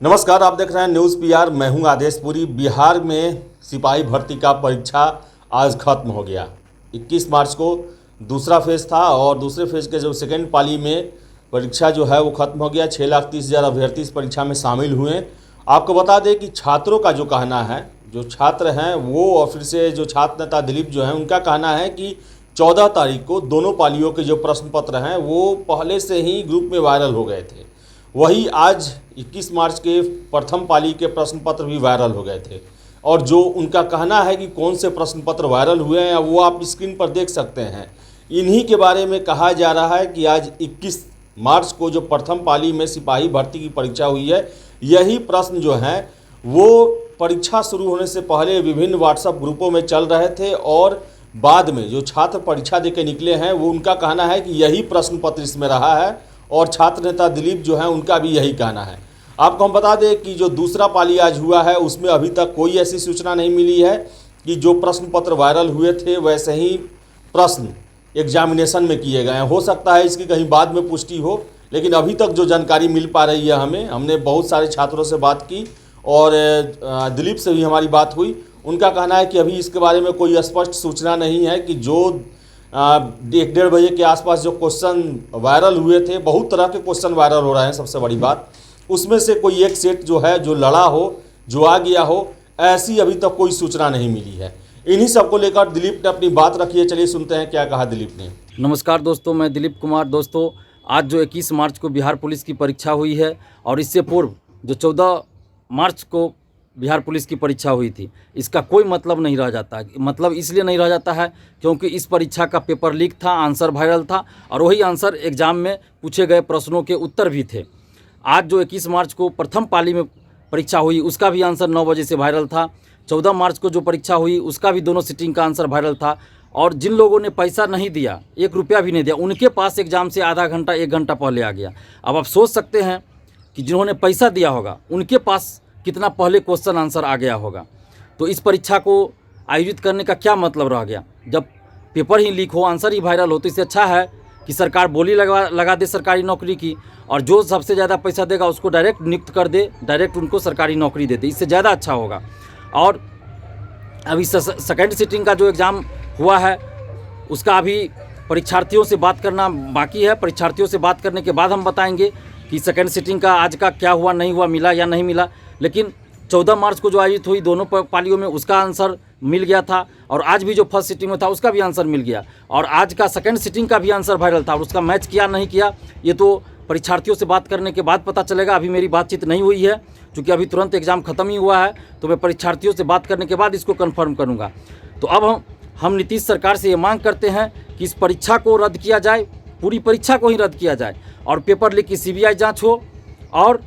नमस्कार, आप देख रहे हैं न्यूज़ पीआर। मैं हूं आदेशपुरी। बिहार में सिपाही भर्ती का परीक्षा आज खत्म हो गया। 21 मार्च को दूसरा फेज़ था और दूसरे फेज़ के जो सेकेंड पाली में परीक्षा जो है वो खत्म हो गया। 6,30,000 अभ्यर्थी इस परीक्षा में शामिल हुए। आपको बता दें कि छात्रों का जो कहना है, जो छात्र हैं वो और फिर से जो छात्र नेता दिलीप जो हैं उनका कहना है कि 14 तारीख को दोनों पालियों के जो प्रश्न पत्र हैं वो पहले से ही ग्रुप में वायरल हो गए थे। वही आज 21 मार्च के प्रथम पाली के प्रश्न पत्र भी वायरल हो गए थे और जो उनका कहना है कि कौन से प्रश्न पत्र वायरल हुए हैं वो आप स्क्रीन पर देख सकते हैं। इन्हीं के बारे में कहा जा रहा है कि आज 21 मार्च को जो प्रथम पाली में सिपाही भर्ती की परीक्षा हुई है, यही प्रश्न जो हैं वो परीक्षा शुरू होने से पहले विभिन्न व्हाट्सएप ग्रुपों में चल रहे थे और बाद में जो छात्र परीक्षा देके निकले हैं वो उनका कहना है कि यही प्रश्न पत्र इसमें रहा है और छात्र नेता दिलीप जो हैं उनका भी यही कहना है। आपको हम बता दें कि जो दूसरा पाली आज हुआ है उसमें अभी तक कोई ऐसी सूचना नहीं मिली है कि जो प्रश्न पत्र वायरल हुए थे वैसे ही प्रश्न एग्जामिनेशन में किए गए हैं। हो सकता है इसकी कहीं बाद में पुष्टि हो, लेकिन अभी तक जो जानकारी मिल पा रही है हमने बहुत सारे छात्रों से बात की और दिलीप से भी हमारी बात हुई। उनका कहना है कि अभी इसके बारे में कोई स्पष्ट सूचना नहीं है कि जो 1-1:30 बजे के आसपास जो क्वेश्चन वायरल हुए थे, बहुत तरह के क्वेश्चन वायरल हो रहे हैं। सबसे बड़ी बात उसमें से कोई एक सेट जो है जो लड़ा हो, जो आ गया हो, ऐसी अभी तक कोई सूचना नहीं मिली है। इन्हीं सबको लेकर दिलीप ने अपनी बात रखी है। चलिए सुनते हैं क्या कहा दिलीप ने। नमस्कार दोस्तों, मैं दिलीप कुमार। दोस्तों, आज जो 21 मार्च को बिहार पुलिस की परीक्षा हुई है और इससे पूर्व जो 14 मार्च को बिहार पुलिस की परीक्षा हुई थी, इसका कोई मतलब नहीं रह जाता है। मतलब इसलिए नहीं रह जाता है क्योंकि इस परीक्षा का पेपर लीक था, आंसर वायरल था और वही आंसर एग्ज़ाम में पूछे गए प्रश्नों के उत्तर भी थे। आज जो 21 मार्च को प्रथम पाली में परीक्षा हुई उसका भी आंसर 9 बजे से वायरल था। 14 मार्च को जो परीक्षा हुई उसका भी दोनों सिटिंग का आंसर वायरल था। और जिन लोगों ने पैसा नहीं दिया, 1 रुपया भी नहीं दिया, उनके पास एग्ज़ाम से आधा घंटा 1 घंटा पहले आ गया। अब आप सोच सकते हैं कि जिन्होंने पैसा दिया होगा उनके पास कितना पहले क्वेश्चन आंसर आ गया होगा। तो इस परीक्षा को आयोजित करने का क्या मतलब रह गया जब पेपर ही लीक हो, आंसर ही वायरल हो। तो इससे अच्छा है कि सरकार बोली लगा दे सरकारी नौकरी की और जो सबसे ज़्यादा पैसा देगा उसको डायरेक्ट नियुक्त कर दे, डायरेक्ट उनको सरकारी नौकरी दे दे। इससे ज़्यादा अच्छा होगा। और अभी सेकेंड सिटिंग का जो एग्ज़ाम हुआ है उसका अभी परीक्षार्थियों से बात करना बाकी है। परीक्षार्थियों से बात करने के बाद हम बताएंगे कि सेकेंड सिटिंग का आज का क्या हुआ, नहीं हुआ, मिला या नहीं मिला। लेकिन 14 मार्च को जो आयोजित हुई दोनों पालियों में उसका आंसर मिल गया था और आज भी जो फर्स्ट सिटिंग में था उसका भी आंसर मिल गया और आज का सेकंड सिटिंग का भी आंसर वायरल था और उसका मैच किया नहीं किया ये तो परीक्षार्थियों से बात करने के बाद पता चलेगा। अभी मेरी बातचीत नहीं हुई है क्योंकि अभी तुरंत एग्ज़ाम ख़त्म ही हुआ है, तो मैं परीक्षार्थियों से बात करने के बाद इसको कन्फर्म करूँगा। तो अब हम नीतीश सरकार से ये मांग करते हैं कि इस परीक्षा को रद्द किया जाए, पूरी परीक्षा को ही रद्द किया जाए और पेपर लीक की CBI जाँच हो और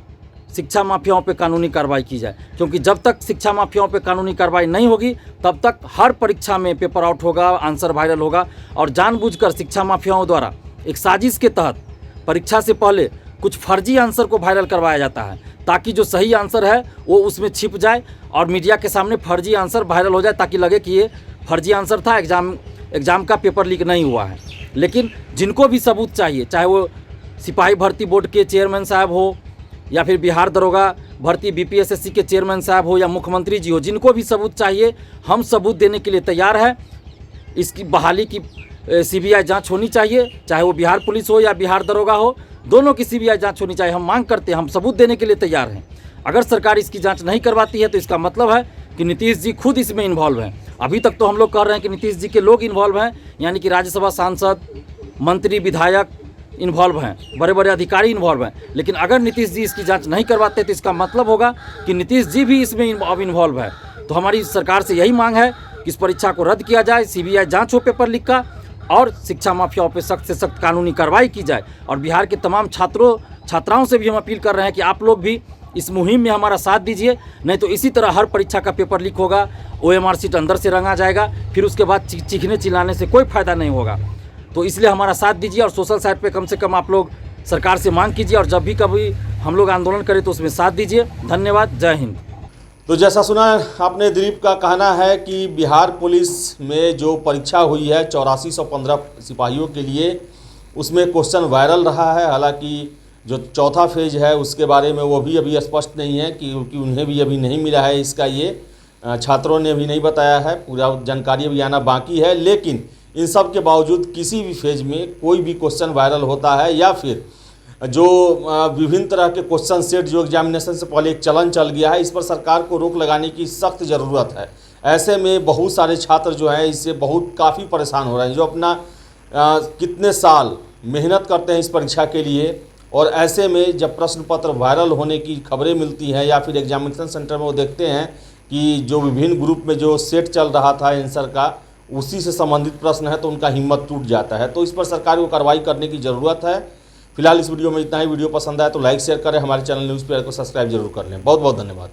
शिक्षा माफियाओं पे कानूनी कार्रवाई की जाए। क्योंकि जब तक शिक्षा माफियाओं पे कानूनी कार्रवाई नहीं होगी तब तक हर परीक्षा में पेपर आउट होगा, आंसर वायरल होगा और जानबूझकर शिक्षा माफियाओं द्वारा एक साजिश के तहत परीक्षा से पहले कुछ फर्जी आंसर को वायरल करवाया जाता है ताकि जो सही आंसर है वो उसमें छिप जाए और मीडिया के सामने फर्जी आंसर वायरल हो जाए ताकि लगे कि ये फर्जी आंसर था, एग्ज़ाम का पेपर लीक नहीं हुआ है। लेकिन जिनको भी सबूत चाहिए, चाहे वो सिपाही भर्ती बोर्ड के चेयरमैन साहब हो या फिर बिहार दरोगा भर्ती BPSSC के चेयरमैन साहब हो या मुख्यमंत्री जी हो, जिनको भी सबूत चाहिए हम सबूत देने के लिए तैयार है। इसकी बहाली की CBI जांच होनी चाहिए, चाहे वो बिहार पुलिस हो या बिहार दरोगा हो, दोनों की CBI जांच होनी चाहिए। हम मांग करते हैं, हम सबूत देने के लिए तैयार हैं। अगर सरकार इसकी जाँच नहीं करवाती है तो इसका मतलब है कि नीतीश जी खुद इसमें इन्वॉल्व हैं। अभी तक तो हम लोग कह रहे हैं कि नीतीश जी के लोग इन्वॉल्व हैं, यानी कि राज्यसभा सांसद, मंत्री, विधायक इन्वॉल्व हैं, बड़े बड़े अधिकारी इन्वॉल्व हैं। लेकिन अगर नीतीश जी इसकी जांच नहीं करवाते तो इसका मतलब होगा कि नीतीश जी भी इसमें अब इन्वॉल्व है। तो हमारी सरकार से यही मांग है कि इस परीक्षा को रद्द किया जाए, CBI जांच हो पेपर लीक का और शिक्षा माफियाओं पर सख्त से सख्त कानूनी कार्रवाई की जाए। और बिहार के तमाम छात्राओं से भी हम अपील कर रहे हैं कि आप लोग भी इस मुहिम में हमारा साथ दीजिए, नहीं तो इसी तरह हर परीक्षा का पेपर लीक होगा, OMR सीट अंदर से रंगा जाएगा, फिर उसके बाद चीखने चिल्लाने से कोई फ़ायदा नहीं होगा। तो इसलिए हमारा साथ दीजिए और सोशल साइट पे कम से कम आप लोग सरकार से मांग कीजिए और जब भी कभी हम लोग आंदोलन करें तो उसमें साथ दीजिए। धन्यवाद। जय हिंद। तो जैसा सुना आपने, दिलीप का कहना है कि बिहार पुलिस में जो परीक्षा हुई है 8415 सिपाहियों के लिए, उसमें क्वेश्चन वायरल रहा है। हालांकि जो चौथा फेज है उसके बारे में वो भी अभी स्पष्ट नहीं है क्योंकि उन्हें भी अभी नहीं मिला है इसका, ये छात्रों ने अभी नहीं बताया है, पूरा जानकारी अभी आना बाकी है। लेकिन इन सब के बावजूद किसी भी फेज में कोई भी क्वेश्चन वायरल होता है या फिर जो विभिन्न तरह के क्वेश्चन सेट जो एग्जामिनेशन से पहले एक चलन चल गया है, इस पर सरकार को रोक लगाने की सख्त ज़रूरत है। ऐसे में बहुत सारे छात्र जो हैं इससे काफ़ी परेशान हो रहे हैं, जो अपना कितने साल मेहनत करते हैं इस परीक्षा के लिए, और ऐसे में जब प्रश्न पत्र वायरल होने की खबरें मिलती हैं या फिर एग्जामिनेशन सेंटर में वो देखते हैं कि जो विभिन्न ग्रुप में जो सेट चल रहा था आंसर का उसी से संबंधित प्रश्न है, तो उनका हिम्मत टूट जाता है। तो इस पर सरकार को कार्रवाई करने की ज़रूरत है। फिलहाल इस वीडियो में इतना ही। वीडियो पसंद आए तो लाइक शेयर करें, हमारे चैनल न्यूज़ पेपर को सब्सक्राइब जरूर कर लें। बहुत बहुत धन्यवाद।